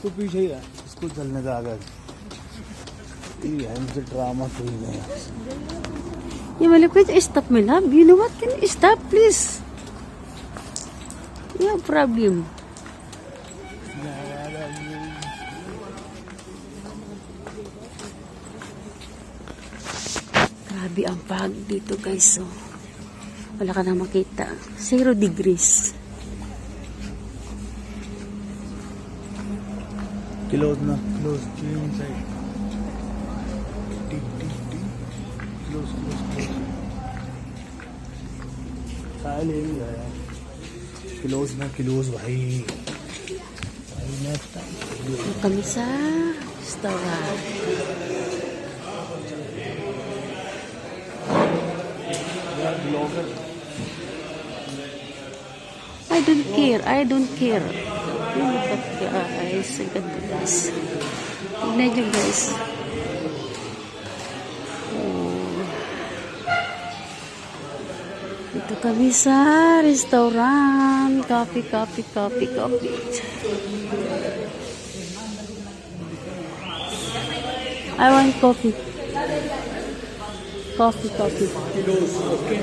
तो पीछे ही है, इसको चलने का आगे ये है, मुझे ड्रामा कोई नहीं है। Yeah, malapit. Stop, my love. You know what? Can you stop, please? You have problem. Grabe ang pag dito, guys. So, wala ka na makita. 0 degrees. Close na, close, inside. Close. साल ये भी है क्लोज भाई next Ito kami sa restaurant. Blogger I don't care. Look at guys. Ang ganda, guys. Tignan nyo, guys. Dito kami sa restaurant. Coffee. I want coffee. Coffee. Close okay